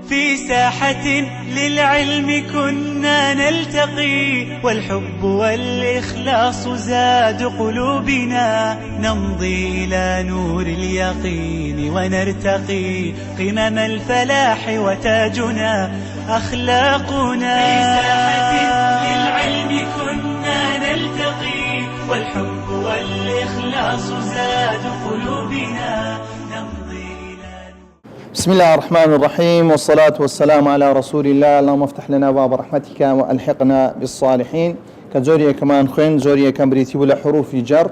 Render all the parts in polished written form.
في ساحة للعلم كنا نلتقي، والحب والإخلاص زاد قلوبنا، نمضي إلى نور اليقين ونرتقي قمم الفلاح وتاجنا أخلاقنا. في ساحة للعلم كنا نلتقي، والحب والإخلاص زاد قلوبنا، بسم الله الرحمن الرحيم، والصلاة والسلام على رسول الله. اللهم افتح لنا باب رحمتك وألحقنا بالصالحين. كجوريا كمان خوين جوريا كان بريتي ولا حروف جر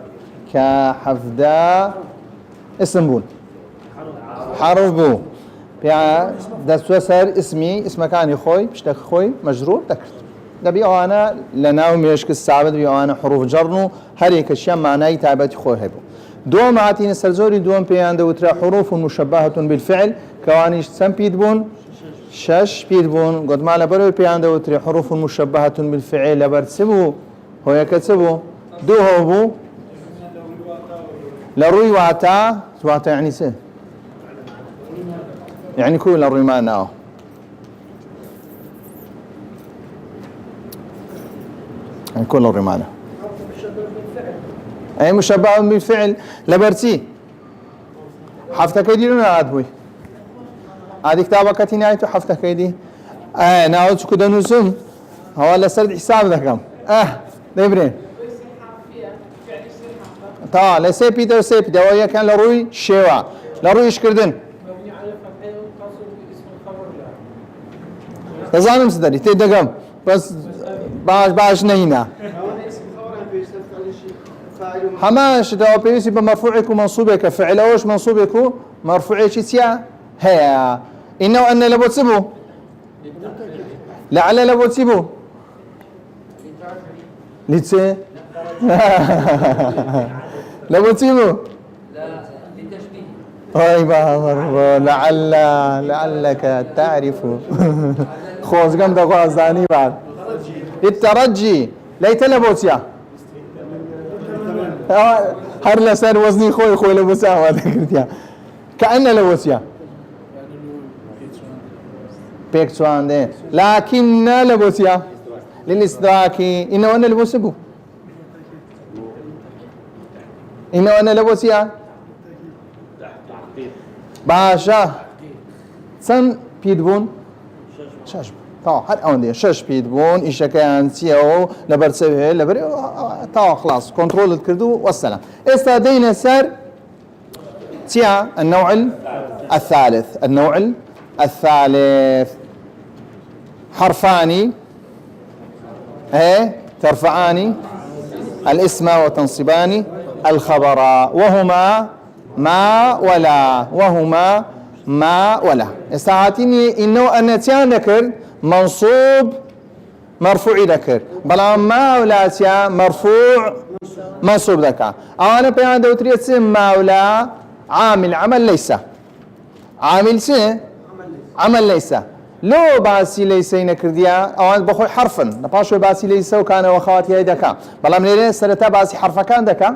كحفدا اسم بون حرف بو دستوسر اسم كان خوي بشتك خوي مجرور ذكر دبي أنا لنا ميشك السعبد بي أنا حروف جرنو هريك الشيء معناه تعبت خوي هبو. دوم عاتين السرزوري دوم بيان دوترا حروف مشبهة بالفعل كوانيش سم بيدبون شش بيدبون قد ما لبرو بيان دوترا حروف مشبهة بالفعل لبرتسبو هو يكتسبو دو هو بو لروي واتا يعني سه يعني كل لروي ما ناو يعني كل لروي ما ناو أي مشبه بالفعل لبرتي حفتة كيدي لنا عادبوي هذه كتابة كتي نهايته حفتة كيدي ناوت كده نسم هو اللي سرد حساب ذاكم ديبرين تا لسه بيتر سيب دوايا كان لروي شوا لروي إيش كردن تزانم صدري تدقم بس باش نهينا هماش دوا بيسي بمرفوعك ومنصوبك فعل اوش منصوبك مرفوعك تيا هيا انه ان لبوتسبو لعل لبوتسبو لتسي لبوتسبو لا للتشبيه هاي بابا لعلك تعرف خوز قم دغوا زاني بعد الترجي ليت لبوتيا هر لسان وزني خوي لبوسا ذكرتيها كأن لبوسيا بيكسوان ده لكن لبوسيا للاستدراك إنه أنا لبوسبو إنه أنا لبوسيا باشا سن بيدبون شاش تا هر آن شش بيدبون إيش كان سياو لبرسه لبر تا خلاص كنترول كردو والسلام. استدينا سر سيا النوع الثالث حرفان ترفعان الاسم وتنصبان الخبر وهما ما ولا استعاتيني إنه أنتيان ذكر منصوب مرفوع ذكر بلا ما ولا تيا مرفوع منصوب ذكر أنا بيان دوتري اسم ما ولا عامل ليس عمل ليس لو باسي ليس نكرديا أو بخوي حرفا نباشو باسي ليس وكان وخواتي ذكر بلا من ليه سرتا باسي حرف كان ذكر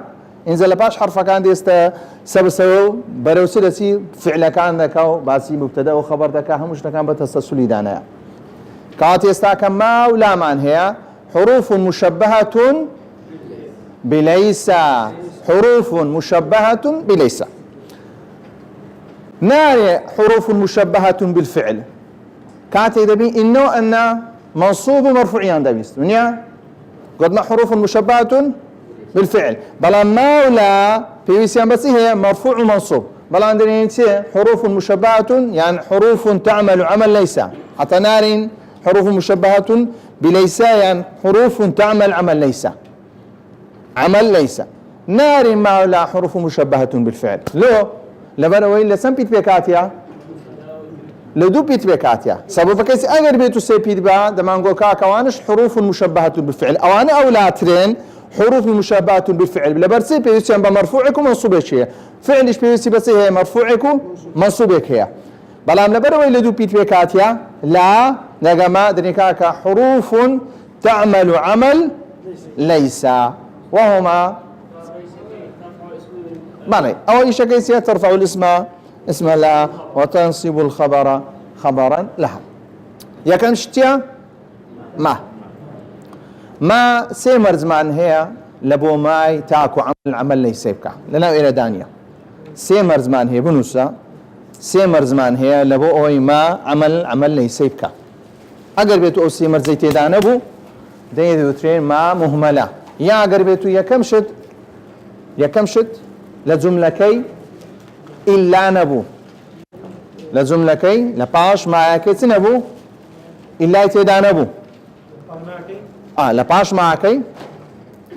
إنزل باش حرف كان ديست سبسو بروسيدسي فعل كان ذكر باسي مبتدا وخبر ذكر همش كان بتسلسل دانا كانت يستاكم ما ولا من هي حروف مشبهة بليس نار حروف مشبهة بالفعل كانت يدبي إنه أن منصوب مرفوعيان دبيست ونيا قدنا حروف مشبهة بالفعل بلا ما ولا في وسيان بس هي مرفوع ومنصوب بلا عندنا حروف مشبهة يعني حروف تعمل عمل ليس حتى نار حروف مشبهة بليس يعني حروف تعمل عمل ليس نار ما ولا حروف مشبهة بالفعل لو لبروي لسان بيت بكاتيا لدو بيت بكاتيا سبب كيس اگر بيتو سي بيت با دمانغو كاكوانش حروف مشبهة بالفعل او انا اولاترين حروف مشابهة بالفعل لبرسي بيسيان بمرفوعكم منصوبك هي فعلش بيسي بس هي مرفوعكم منصوبك هي بلام لبروي لدو بيت بكاتيا لا نجمع دريكاك حروف تعمل عمل ليس وهما معنى أول شيء كيسية ترفع الاسم اسم لها وتنصب الخبر خبرا لها. يا كم شتيا ما سيمر زمان هي لبو ماي تاكو عمل ليس يبكى لنا إلى دانيا سيمر زمان هي بنوسا سيمر زمان هي لبو أوي ما عمل ليس يبكى أقر بيتو أو سيمر زي تيدانبو دين ذوترين ما مهملة يا أقر بيتو يا كمشت لجملكي إلا نبو لجملكي لباش معك تنبو إلا تيدانبو لباش معك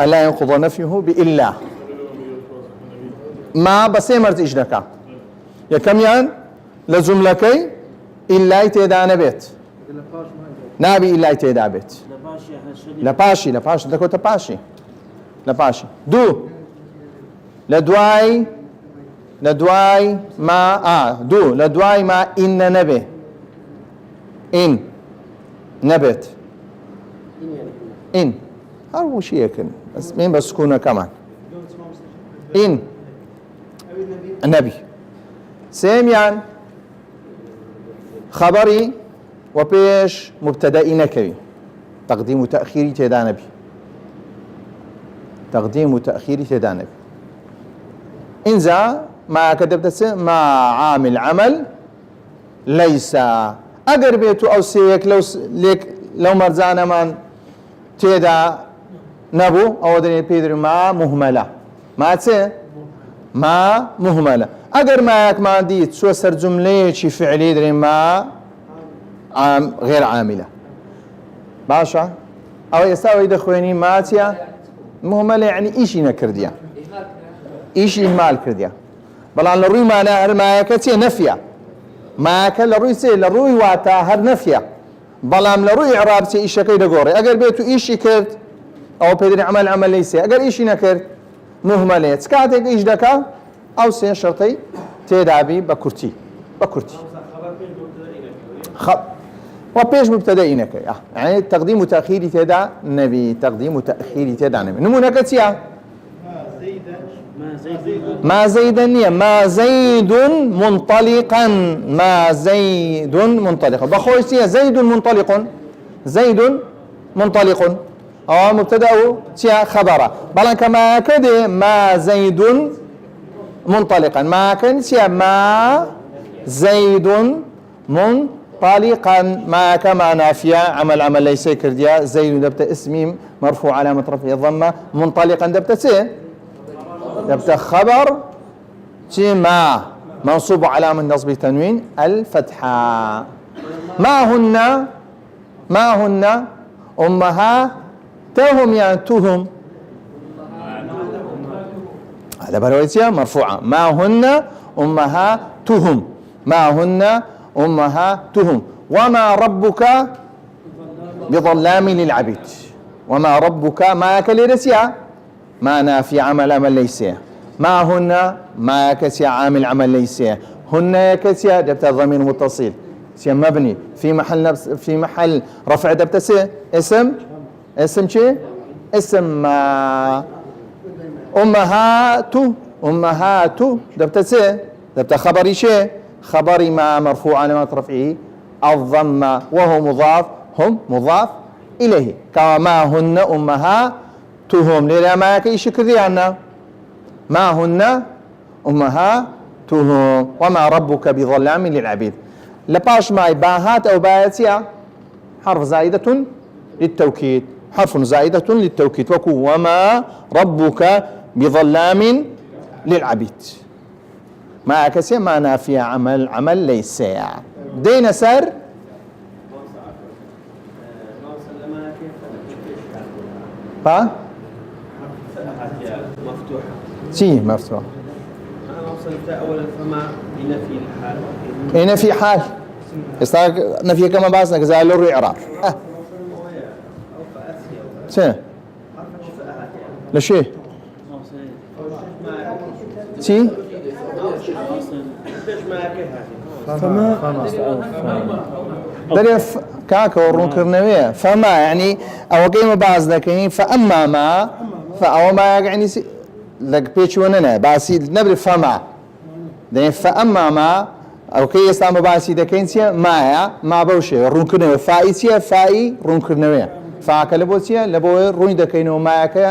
ألا ينقض نفيه بإلا ما بسيمرت إجنكا يا كميان لجملكي إلا تيدان بيت نابي إلا تيدا بيت لباشي دكو تباشي لباشي دو لدواي ما دو لدواي ما إن نبي إن نبت إن هو شيء يكن بس مين بسكونه كمان إن النبي سيميان خبري وبيش مبتدئي نكري تقديم وتأخيري تيدا نبي تقديم وتأخيري تيدا نبي إنزا ما كتبت مع عامل عمل ليس أقر بيتو أو سيك لو مرزانا من تيدا نبو أو دني بيدر ما مهملة ما مهملة أقر ما يك ما ديت شو سر جملة شي فعلي دري ما غير عاملة باشا أو يساوي دخويني ماتيا مهملة يعني إيشي نكرديا إيشي إهمال كرديا بلان لروي ما نهر ما يكتي نفيا ما يكل لروي واتا هر نفيا بلام لروي إعراب سي إيشا كيدا غوري أقر بيتو إيشي كرد أو بيدري عمل ليسي أقر إيشي نكرد مهملة سكاتك إيش دكا أو سين شرطي تيدابي بكرتي وبيش مبتدئينك يعني تقديم وتأخير تدع نبي تقديم وتأخير تدع نبي نمونا كتيا ما زيد منطلقا بخويسيا زيد منطلق أو مبتدأ تيا خبره بلان كما كده ما زيد منطلقا ما كان تيا ما زيد منطلقا ما كما نافيا عمل ليس كرديا زيد دبت اسمي مرفوع علامة رفعه الضمة منطلقا دبت خبر تي ما منصوب علامة نصب تنوين الفتحة ما هن أمهاتهم يعني تهم هذا برويتيا مرفوعة ما هن أمهاتهم وما ربك بظلام للعبيد وما ربك ما كالرسيا ما نافي عمل ليس ما هن ما كسيا عامل ليس هن كسيا دبت ضمير متصل سيا مبني في محل رفع دبت اسم شيء اسم ما أمهات دبت خبري شيء خبري ما مرفوع علامة رفعه الضمة وهو مضاف هم مضاف إليه كما هن أمهاتهم للا ما كيش كذيانا ما هن أمهاتهم وما ربك بظلام للعبيد لباش معي باهات أو بايتيا حرف زائدة للتوكيد وكو وما ربك بظلام للعبيد ما كسي ما نافية عمل ليس دين سر ها مفتوحة أنا وصلت أولا فما لنفي الحال نفي حال استاك نفي كما باسنا كذا لو إعراب لشيء تي فما كاكا ورون كرنوية فما يعني أو قيمة بعض لكن فأما ما فأو ما يعني لك بيتش وننا باسي نبري فما دەڵێن فەئەما ما ئەوکەی ئێستا بەباسی دەکەین چییە؟ مایە ما بەو شێوە ڕوونکردنەوە فائی چییە؟ فائی ڕوونکردنەوەیە فاکە لە بۆ چییە؟ لە بۆ ڕووی دەکەینەوە مایەکە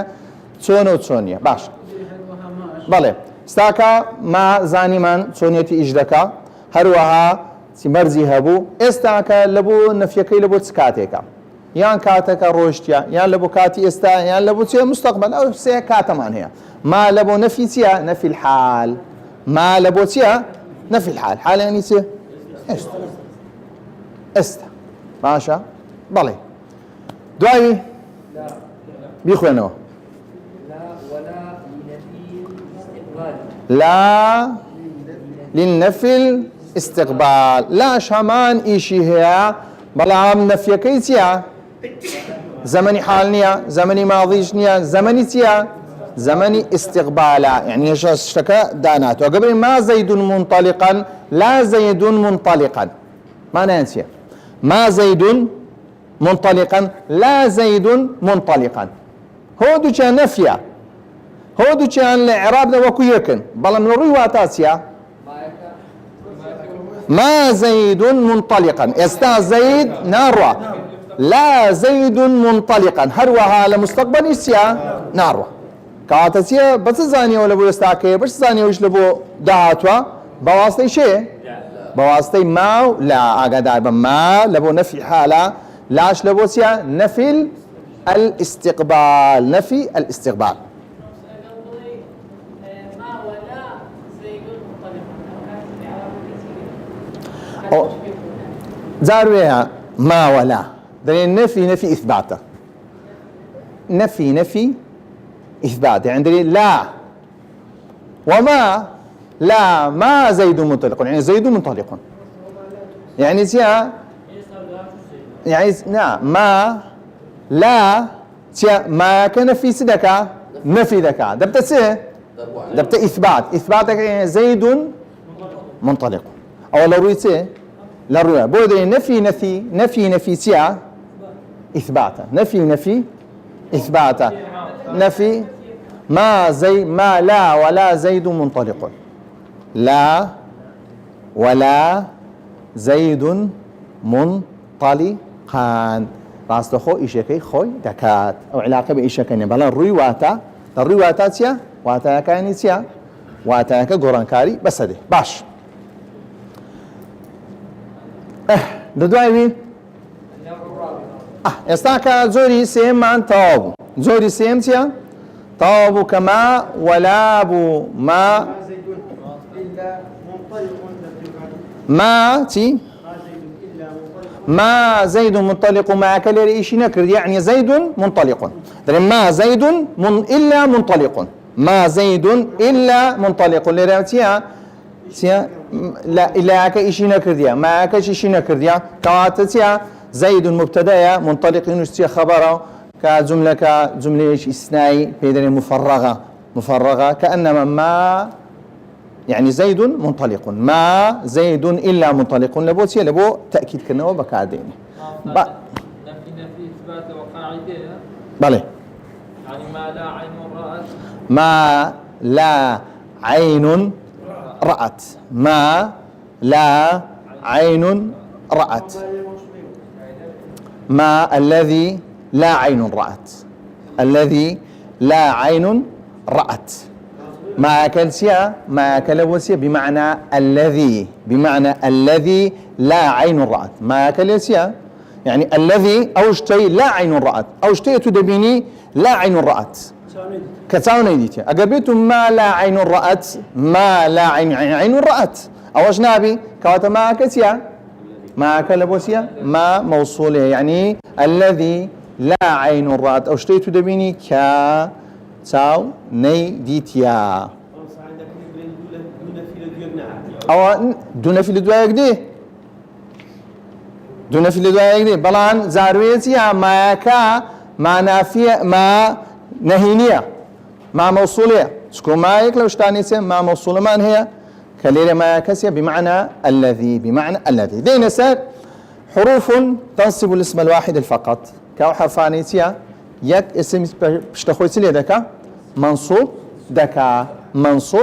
چۆنە و چۆنیە باش بەڵێ ستاکە ما زانیمان چۆنیەتی ئیش دەکا هەروەها مەرجی هەبوو ئێستاکە لە بۆ نەفیەکەی لە بۆ چ کاتێکە یان کاتەکە ڕۆشتە یان لە بۆ کاتی ئێستا یان لە بۆ چیە مستەقبەل ئەو سێ کاتەمان هەیە ما لە بۆ نەفی چییە؟ نەفی الحال ما لە بۆ چییە؟ نەفی الحال حال یانی چێ؟ ئێستا باشە بەڵێ دوایی بیخوێنەوە لا للنفي الاستقبال لاش همان إيشي هي بلام نفيكي تيا زمني حال نيا زمني ماضيش نيا زمني تيا زمني استقبالا يعني اشتكى دانات وقبل ما زيد منطلقا لا زيد منطلقا ما ننسى ما زيد منطلقا لا زيد منطلقا هو دو كان نفيا هو دو كان الإعراب ده وكو يكن بلا من الرواتاسيا ما زيد منطلقا استا زيد ناروا لا زيد منطلقا هروها لمستقبل اسيا ناروا كاتسيا بس زانيه ولا بو استاكي بس زانيه وش لبو دعاتوا بواسطه شيء بواسطه ما لا اقدر ما لبو نفي حاله لاش لبو سيا نفي الاستقبال نفي الاستقبال زارويها ما ولا دليل نفي إثباته نفي إثبات يعني دليل لا وما لا ما زيد منطلق يعني زيد منطلق يعني سيا يعني ما لا سيا ما كان في سدكا نفي ذكاء دبت سيه دبت إثباتك يعني زيد منطلق أو لو رويته لا روي بودي نفي سيا إثباتا نفي إثباتا نفي ما زي ما لا ولا زيد منطلق لا ولا زيد منطلقان راست خو إيشكي خوي دكات أو علاقة بإيشكي بلا روي واتا الروي واتا سيا واتا كاني سيا واتا كغورانكاري بس هذه باش ددوایوی استاکا زوری سیم من تاب زوری سیم تیا تاب کما ولا بو ما تي ما زيد منطلق معك لريش نكر يعني زيد منطلق ما زيد إلا منطلق ما زيد إلا منطلق لريتيا لا إلا كإشي نكرديا ما كإشي نكرديا كواتتيا زيد مبتدأ منطلق نشتي خبره كجملة استثنائي بيدن مفرغة كأنما ما يعني زيد منطلق ما زيد إلا منطلق لبو تأكيد كنا وبكادين نفي إثبات وقاعدة بله يعني ما لا عين رأت ما لا عين رأت ما لا عين رأت ما الذي لا عين رأت الذي لا عين رأت ما أكلسيا ما أكلوسيا بمعنى الذي لا عين رأت ما أكلسيا يعني الذي أو شيء لا عين رأت أو شيء تدبيني لا عين رأت كتاوني ديتي أقربيتم ما لا عين رأت ما لا عين رأت أوش نابي كواتا ما أكسيا ما أكلبوسيا ما موصولة يعني الذي لا عين رأت أو شتيت دبيني كا تاو ني ديتيا أو دون في الدواء دي دون في الدواء دي بلان زارويتيا ما كا ما نافية ما نهينية ما موصولية شكو ما يكلو شتانيسي ما موصولة ما هي كليلة ما كسية بمعنى الذي دين سر حروف تنصب الاسم الواحد فقط كاو حرفانيتيا يك اسم بشتخويت لي دكا منصوب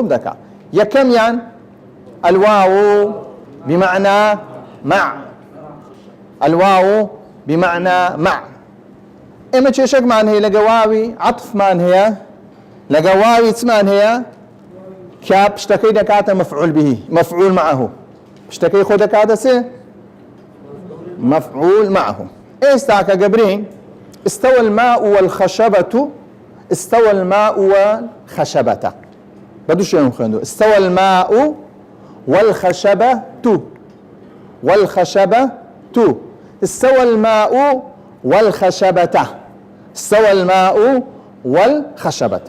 دكا يكم يعني الواو بمعنى مع، الواو بمعنى مع. اما تشيشك مان هي لقواوي عطف مان هي لقواوي تسمان هي كاب اشتكي دكاته مفعول به مفعول معه، اشتكي خو دكاته سي مفعول معه. استاك قبرين استوى الماء والخشبة، استوى الماء والخشبة بدو شيء خندو استوى الماء والخشبة والخشبة استوى الماء والخشبة، استوى الماء والخشبة.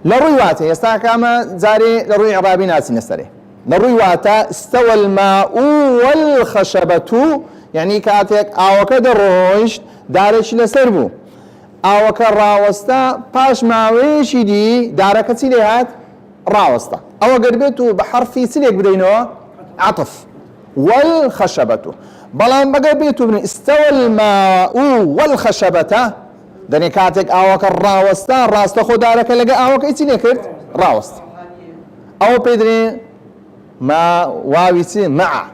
لروي واتا يستاك اما زاري لروي عرابي ناس نستري لروي واتا استوى الماء والخشبة يعني كاتك او كدروش دارش لسربو او كراوستا باش ماويشي دي دارك سيليات راوستا او قربتو بحرف سيليك بدينو عطف والخشبة بلان بقربتو بن استوى الماء والخشبة دني كاتك او كراوستا راستا خو دارك لقى او كيسيليكرت راوستا او بيدري ما واويسي مع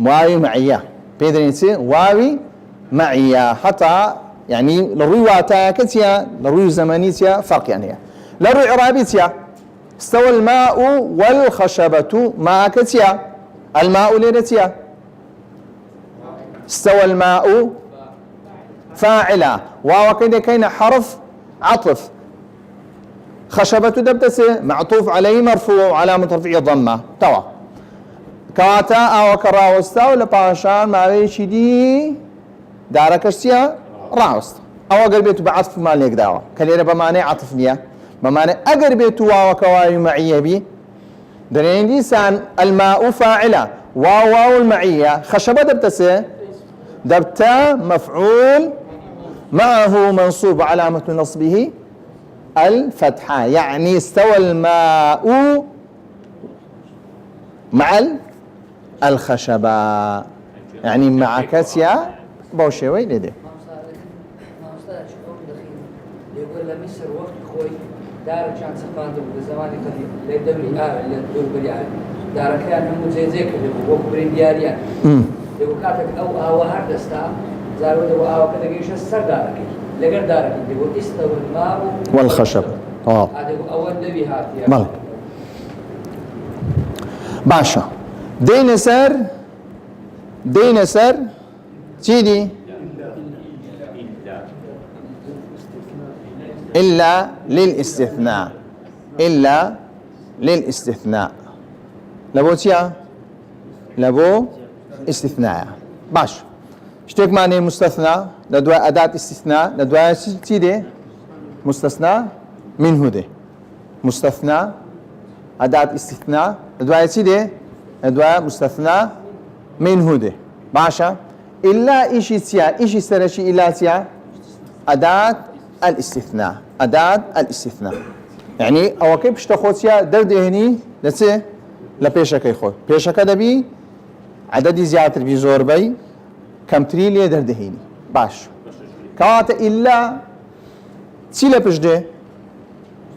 واوي معية بيدرينسي واوي معية حتى يعني لروي واتا كتيا لروي زمانيتيا فرق يعني لروي عرابيتيا استوى الماء والخشبة ما كتيا الماء ليلتيا استوى الماء فاعلة واو كده كاين حرف عطف، خشبة دبتسي معطوف عليه مرفوع علامة رفعه ضمة توا كواتا او كراوستا ولا باشان ماويشي دي داركشتيا راوستا او قربيتو بعطف مال ليك داوا كليرا بمعنى عطف نيا بمعنى اقربيتو واو كواي معية بي دنين لسان الماء فاعلة واو المعية، خشبة دبتسي دبتا مفعول معه منصوب علامة نصبه الفتحة، يعني استوى الماء مع الخشبة يعني مع كاسيا بوشي وين لدي يقول له مصر وقت خوي دارك كان سقاط بزمان قديم لدوري لدور بريال دارك كان هم زي كذا وقبرين دياريان لو كاتك او هارد استا زارو دو او كذا جيش السر دارك لقر دارك يقول استوى الماء والخشب هذا اول نبي هاتي مال باشا دينسر تيدي إلا للاستثناء لبو تيا لبو استثناء باش اشتك معنى مستثنى لدواء أداة استثناء لدواء تيدي مستثنى منه دي مستثنى أداة استثناء لدواء تيدي لدواء مستثنى منه دي باشا إلا إيشي تيا إيشي سرشي إلا تيا أداة الاستثناء يعني أو كيف اشتخوتيا دردي هني لسه لبيشك يخو بيشك دبي عدد زيادة بي زور بي كم تريلي دردي هني باش كوات إلا تي لبجده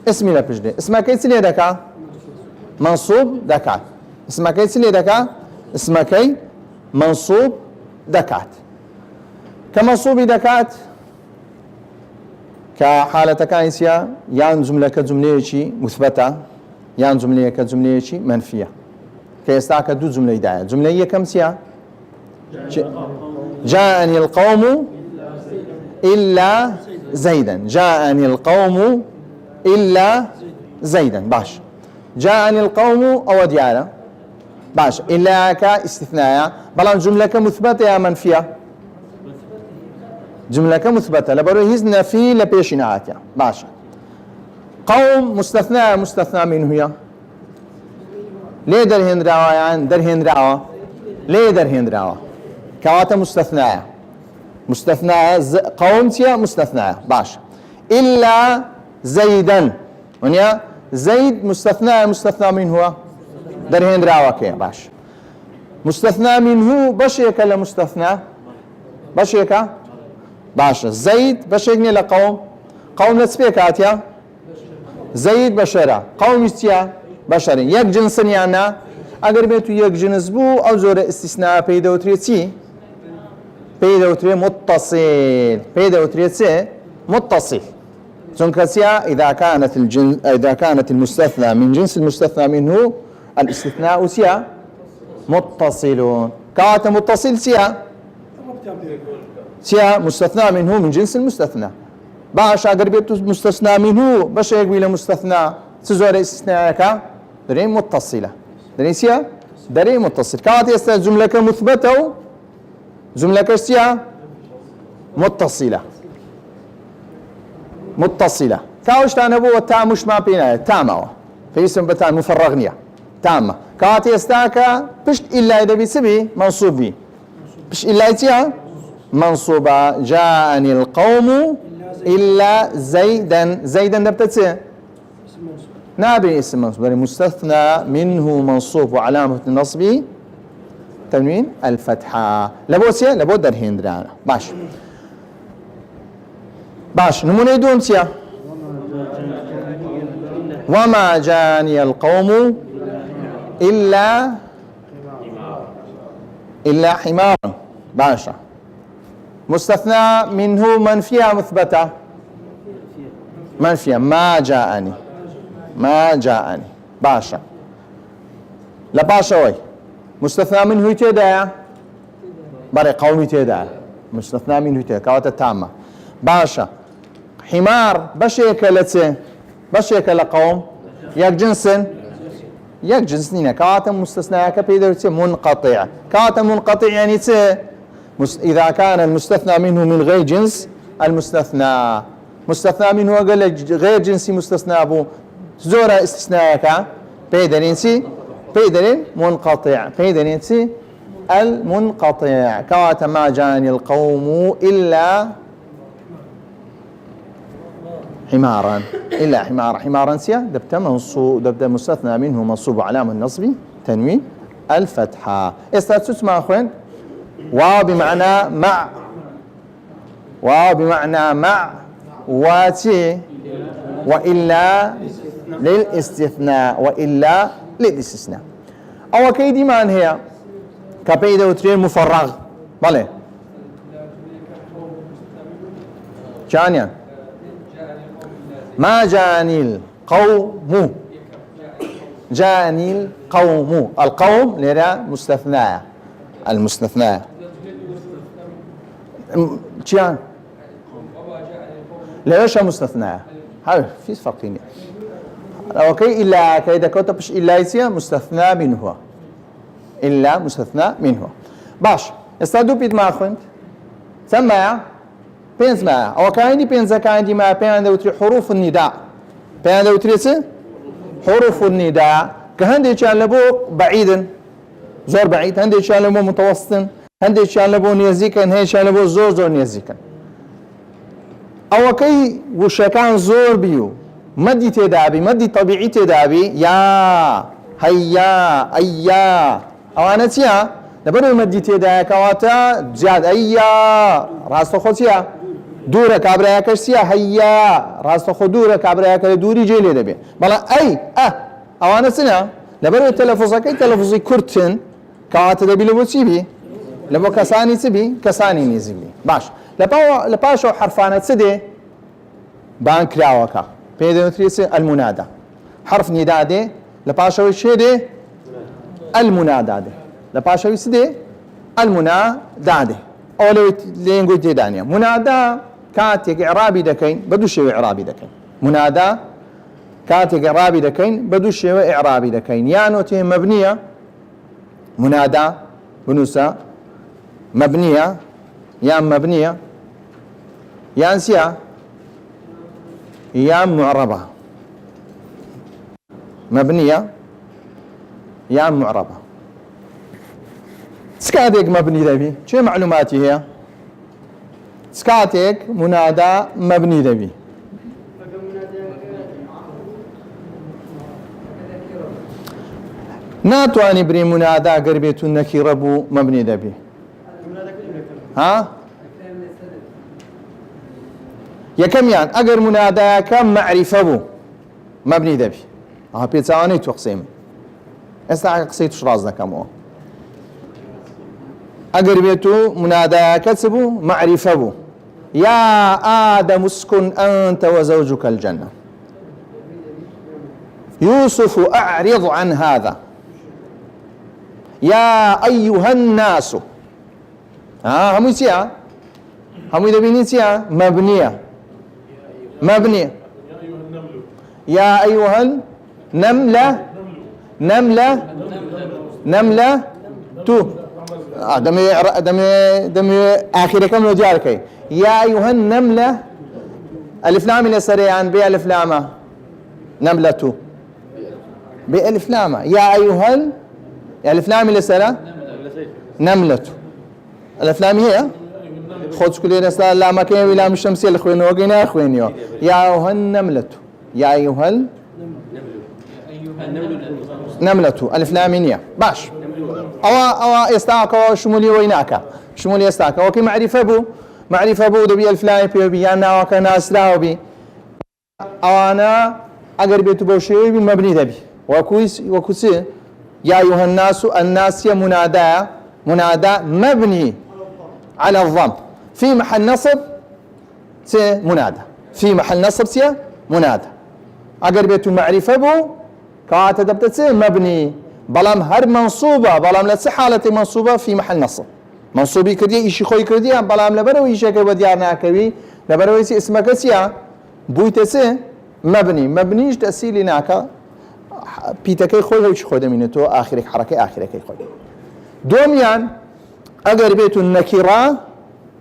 اسمي لبجده اسمها كي تسلي دكا منصوب دكات اسمها كي تسلي دكا اسمها كي منصوب دكات كمنصوب دكات كحالة كاينسيا يان جملة كجملة مثبتة يان جملة كجملة منفية كيستاك دو جملة داية جملة هي كم سيا جاءني القوم إلا زيدا جاءني القوم إلا زيدا باش جاءني القوم أو ديالا باش إلا كاستثناء بلان جملة كمثبتة يا منفية جملة كمثبتة لبرو هزنا في لبيشنات باشا قوم مستثنى منه يا ليه درهن راوا يعني درهن راوا ليه درهن راوا كواتا مستثنى قوم تيا مستثنى باشا إلا زيدا ونيا زيد مستثنى منه هو درهن راوا كي باشا مستثنى منه بشيك لمستثنى بشيك باشا زيد بشيكني لقوم قوم لتسبيك هاتيا زەید بەشەرە قەومیش چییە بەشەرن یەک جنسن یاننا ئەگەر بێت و یەک جنس بوو ئەو زۆرە ئیستیسنا پێی دەوترێت چی پێی دەوترێت متصل پێی دەوترێت چێ متصل چونکە چیە إذا كانت المستثنى من جنس المستثنى منه الاستثناء چیە متصلون كاتب متصل چیە مستثنى منه من جنس المستثنى باش اگر بيت مستثنى منه باش يقبل مستثنى سزور استثناءك درين متصلة درين سيا درين متصل كانت يست جملة مثبتة جملة سيا متصلة متصلة كاوش تانبو والتام مش ما بينا تامة في اسم بتاع مفرغنية تامة كانت يستاك بش إلا إذا بيسبي منصوب بي بش إلا يتيا منصوبة جاءني القوم إلا زيدا زيدا نبتتي نابي اسم منصوب مستثنى منه منصوب وعلامة النصب تنوين الفتحة لابوسيا لابو درهين درانا باش نموني دوم سيا وما جاني القوم إلا حمارا باشا مستثنى منه منفية مثبتة منفية ما جاءني باشا لا باشا وي مستثنى منه تدايا بري قومي تدايا مستثنى منه تدايا كواتا تامة باشا حمار بشيك لقوم يك جنس نينا كواتا مستثنى كبيدر منقطع كواتا منقطع يعني إذا كان المستثنى منه من غير جنس المستثنى مستثنى منه أقل غير جنسي مستثنى أبو زورة استثناءك بيدرين منقطع بيدرين المنقطع كواتا ما جاني القوم إلا حمارا حمارا سيا دبتا مستثنى منه منصوب علامة النصب تنوين الفتحة استاتسوس ما أخوين واو بمعنى مع واتي وإلا للاستثناء أو كيدي مان هي كبيدة وترين مفرغ بله جانيا ما جاني القوم القوم لرا مستثناء المستثناء جان ليش مستثناء هاي في فرقين اوكي الا كيدا كتبش الا يسيا مستثنى منه الا مستثنى منه باش استادو بيد ما اخوند سمع بينز ما او كايني بينز كايني ما بين دوتري حروف النداء بين دوتري حروف النداء كهندي كان لبو بعيدا زور بعيد هندي كان لبو متوسط هندي كان لبو نيزيكا هندي كان لبو زور نيزيكا او كي وشكان زور بيو مدي تدابي مدي طبيعي تدابي يا هيا ايا او انا تيا لبرو مدي تدا كواتا زياد ايا راستو خوتيا دورة كابرايا كشتيا هيا راستو خو دورة كابرايا كل دوري جيلي دبي بلا اي او انا سنة لبرو تلفظك اي تلفظي كرتن كواتا دبي لبو تيبي لبو كساني تبي كساني نيزبي باش لباشو حرفانة تسدي بانك راوكا بيدو تريسي المنادى حرف نداء دي لباشو شيدي المنادى دي لباشو يسدي المنادى اولو لينغو دانيا منادى كاتك اعرابي دكين بدو شيء اعرابي دكين منادى كاتك اعرابي دكين بدو شيء اعرابي دكين يا نوتي مبنيه منادى بنوسا مبنيه يا مبنيه يا انسيا يا معربه مبنيه يا معربه سكاتك مبني ذبي شو معلوماتي هي سكاتك منادى مبني ذبي ناتواني بري منادى قربيت النكير ابو مبني ذبي ها يا كم يعني اجر منادى كم معرفه بو مەبنی دەبی. ئەها پێچاوانەی تۆ قسەی من ئێستا قسەی توش ڕاز دەکەمەوە. ئەگەر بێت و منادایەکە چ بوو؟ معریفە بوو. یا ئادەم اسكن أنت وزوجك الجنة يوسف أعرض عن هذا يا أيها الناس هموي چیە؟ همووی دەبینی چیە؟ مەبنیە مەبنیە. يا أيها النملة نملة تو دەمێ ئاخیرەکەم لۆ دیارەکەی. يا أيها النملة ألف لام لەسەریان بێ ئەلف لامە نملة بێ ئەلف لامە. يا أيها ألف لام لەسەرە نملة ئەلف لامی هەیە خۆت لێ ئێستا لامەکەی وی لام شەمسیە لە خوێنەوەگەی ناخوێنیەوە. يا أيها النملة يا أيها النملة ألف لام نییە. باش ئەوە ئێستاکەەوە شمولی وەی ناکە شمولی ئێستاکە وەکی معریفە بوو دەبی ئەلف لای پێ بی یان ناوەکە ناسراوە بی. ئەوانە ئەگەر بێت بەو شێوەی بی مەبنی دەبی وەکو چ يا أيها الناس الناس منادى مبني على الضم في محل نصب منادى في محل نصب منادى. أقر بيت معرفة بو كواتا دبت مبني بلام هر منصوبة بلام لتس حالة منصوبة في محل نصب منصوبي كردي إيشي خوي كردي بلام لبرو إيشي كي وديار ناكوي لبرو إيشي اسمك سيا بويت مبنيش تأسيلي ناكا بيتكي خوي هوش خوي دمينتو آخرك حركة آخرك خوي دوميان أقر بيت النكرة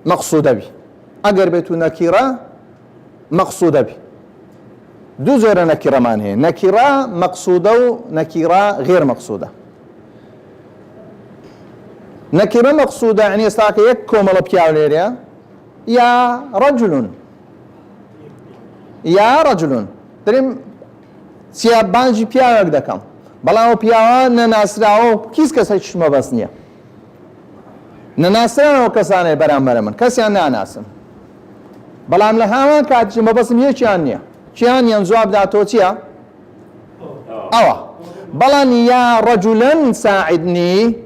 مقصودة بي أقر بيت نكرة مقصودة بي دو زۆرە نەکیرەمان هەیە نەکیرە مەقسوودە و نەکیرە غێر مەقسوودە. نەکیرە مەقسوودە یعنی ئێستاکە یەک کۆمەڵە پیاو لێرەیە یا ڕەجولون دەرێم چیا بانجی پیاوێک دەکەم بەڵام ئەو پیاوە نەناسراوە کیس کەسێکیش مەبەست نییە نەناسراوە کەسانەی بەرامبەرە من کەسیان ناناسم بەڵام لە هاوان کاتیش مەبەستم یەکیان نییە چیان یان جواب داتۆ چییە؟ ئەوە بەڵام یا ڕەجولەن ساعدنی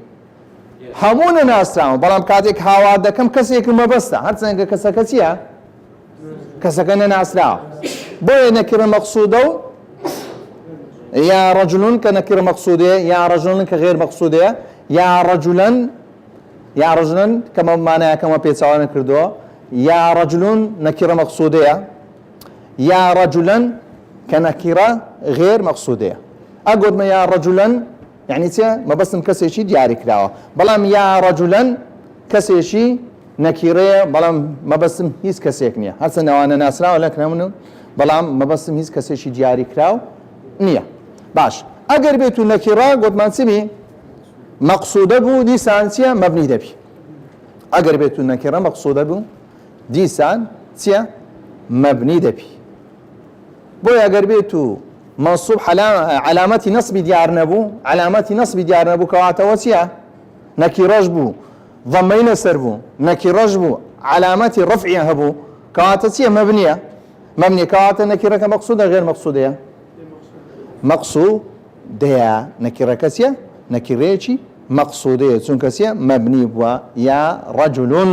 هەموو نەناسراوە بەڵام کاتێک هاوار دەکەم کەسێکم مەبەستە هەرچەندە کەسەکە چییە؟ کەسەکە نەناسراوە بۆیە نەکیرە مەقسوودە و یا ڕەجولون کە نەکیرە مەقسوودەیە یا ڕەجولن کە غێر مەقسوودەیە یا ڕەجولن کە مانایەکەمە پێچاوانە کردووە یا ڕەجولون نەکیرە مەقسوودەیە يا رجلا كنكرة غير مقصودة أقول ما يا رجلا يعني ما بس مكسيشي دياري كراوة بلام يا رجلا كسيشي نكيرة بلام ما بس هيس كسيكنيا هسه نوانا ناسرا ولا كنامنو بلام ما بس هيس كسيشي دياري كراو نية باش أقر بيتو نكيرة قد ما نسمي مقصودة بو دي سانسيا مبني دبي أقر بيتو نكيرة مقصودة بو دي سانسيا مبني دبي بۆیە ئەگەر بێت و منصوب علامەتی نەسبی دیار نەبوو کەواتەوە چییە؟ نەکیرەش بوو ضەمەی لەسەر بوو نەکیرەش بوو علامەتی ڕەفعی هەبوو کەواتە چییە؟ مەبنیە کەواتە نەکیرەکە مەقسوودە غێر مەقسوودەیە؟ مەقسوودەیە نەکیرەکە چییە؟ نەکیرەیەکی مەقسوودەیە چونکە چییە؟ مەبنی بووە یا ڕەجولون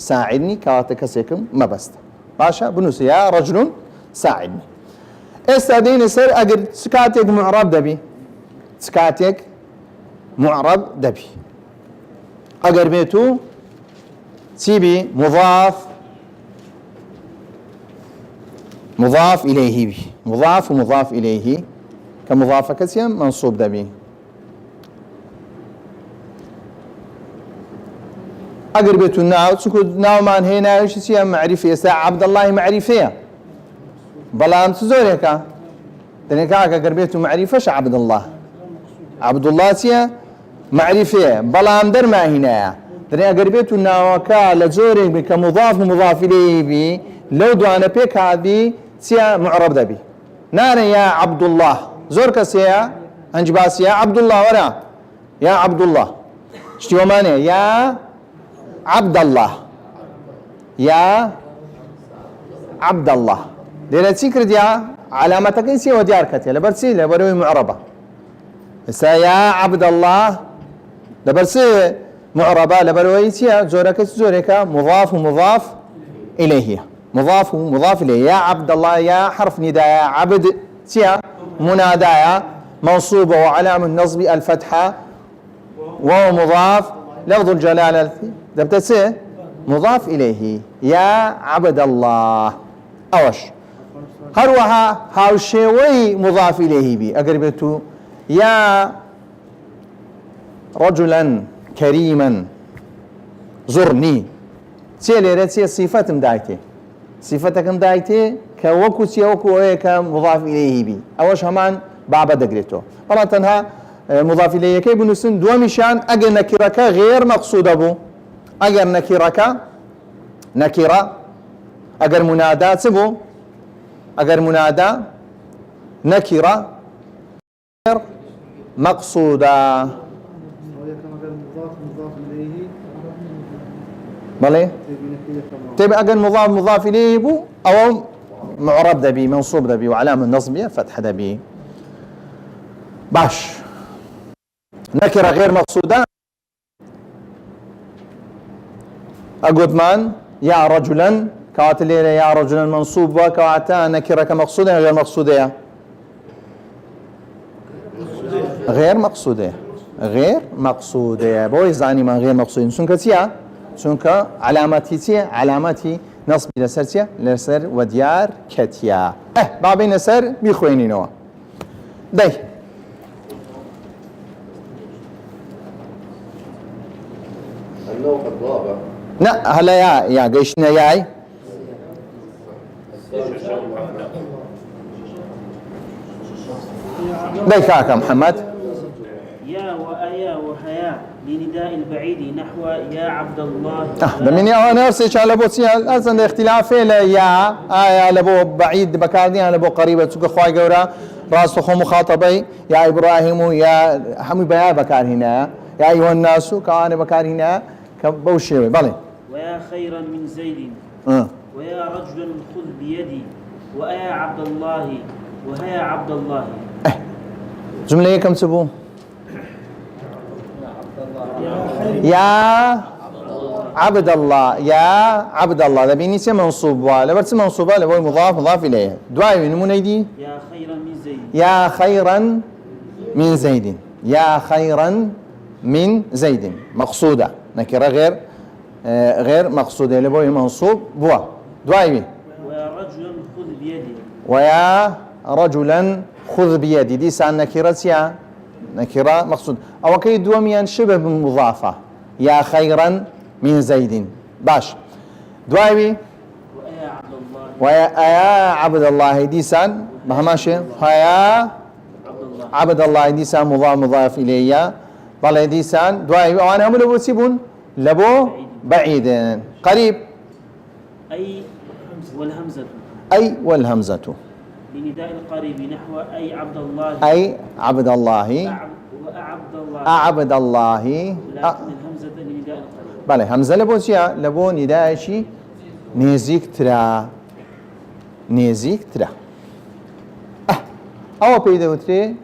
ساعدنی کەواتە کەسێکم مەبەستە باشە بنووسە یا ڕەجولون ساعدنی. ئێستا دێنە سەر ئەگەر چ کاتێک معرەب دەبی ئەگەر بێت و چی بی مضاف إليه بی مضاف و مضاف إليه کە مضافەکە چیە؟ منصوب دەبی. ئەگەر بێت و ناو چونکە ناومان هەیە ناویشی چیە؟ معریفە ئێستا عەبدەڵڵاهی معریفەیە بەڵام چ زۆرێکە دەنێ کاکە گەر بێت و معریفەش عەبدوڵڵا چییە؟ معریفەیە بەڵام دەرماهینایە دەنێ ئەگەر بێت و ناوەکە لە جۆرێک بی کە مضاف و مضاف إليه بی لەو دوانە پێک هاتبی چییە؟ معرەب دەبی نانە یا عەبدوڵڵا زۆر کەسەیە هەنج باسیە عەبدوڵڵا وەرە یا عەبدوڵڵا شتیوەمانەیە یا عەبدەڵڵا یا عەبدەڵڵا لێرە چی کردیا؟ علامتك إنسي وديار كتير لبرسي لبروي معربة يا عبد الله لبرسي معربة لبروي سيا زورك مضاف ومضاف إليه مضاف ومضاف إليه يا عبد الله يا حرف نداء يا عبد سيا منادايا منصوبة وعلامة النصب الفتحة وهو مضاف لفظ الجلالة دبتسي مضاف إليه يا عبد الله أوش هروها هاوشيوي مضاف إليه بي أقربتو يا رجلا كريما زرني سيلي سي صفة مدايتي صفتك مدايتي كوكو سيوكو ايك مضاف إليه بي أوش همان بابا دقريتو ولا تنها مضاف إليه كي بنسن دوامشان أجر نكرك غير مقصود أبو أجر نكرك نكرة أجر منادى سبو أجر منادى نكرة غير مقصودة بلي تبي أجر مضاف إليه بو أو معرب دبي منصوب دبي وعلامة النصب فتح دبي باش نكرة غير مقصودة أقول من يا رجلا كوات الليلة يا رجلا منصوب وكواتا نكرة كمقصودة غير مقصودة غير مقصودة غير مقصودة بوي زاني من غير مقصودة سنك تيا سنك علامتي تيا علامتي نصب لسر لسر وديار كتيا بابي نسر بيخوينينوا داي النوع الرابع لا هلا يا قيشنا ياي ليك محمد يا وأيا وهيا لنداء البعيد نحو يا عبد الله دمني انا ارسل على بوتي اصلا اختلاف يا لبو بعيد بكاردي لبو قريبه تسوق خوي جورا راس خو مخاطبي يا ابراهيم يا حمي بيا بكار هنا يا ايها الناس كان بكار هنا كبوشي بالي ويا خيرا من زيد ويا رجلا خذ بيدي ويا عبد الله وهيا عبد الله جمله كم تبو يا عبد الله يا عبد الله ده بيني سي منصوب ولا برس منصوبه لبوي مضاف اليه دعاء من منيدي يا خيرا من زيد يا خيرا من زيد يا خيرا من زيد مقصوده نكره غير مقصوده لبوي منصوب بوا دعاء ويا رجلا خذ بيدي ويا رجلا خذ بيدي دي سان نكره نكره مقصود او كي دوميان شبه مضافه يا خيرا من زيد باش دوايبي ويا عبد الله ديسان ماشي يا عبد الله ديسان مضاف اليه ضل ديسان دوايبي وانا هم لبو سيبون لبو بعيد قريب اي والهمزه اي والهمزه لنداء القريب نحو اي عبد الله اي عبد الله أعبد الله لكن الهمزة لنداء القريب بله همزة لبوسيا لبو نداء شي نيزيك ترى أو بيدوتري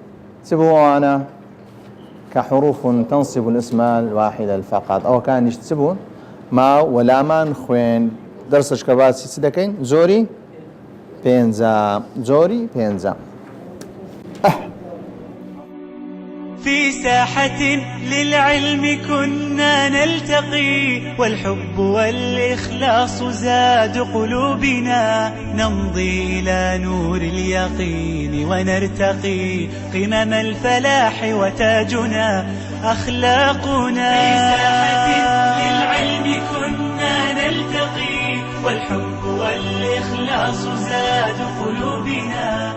سبوانا كحروف تنصب الاسم الواحد فقط أو كان يشتسبون ما ولا من خوين درسش كباسي سدكين زوري بينزا في ساحة للعلم كنا نلتقي والحب والإخلاص زاد قلوبنا نمضي إلى نور اليقين ونرتقي قمم الفلاح وتاجنا أخلاقنا في ساحة للعلم كنا نلتقي والحب والإخلاص زاد قلوبنا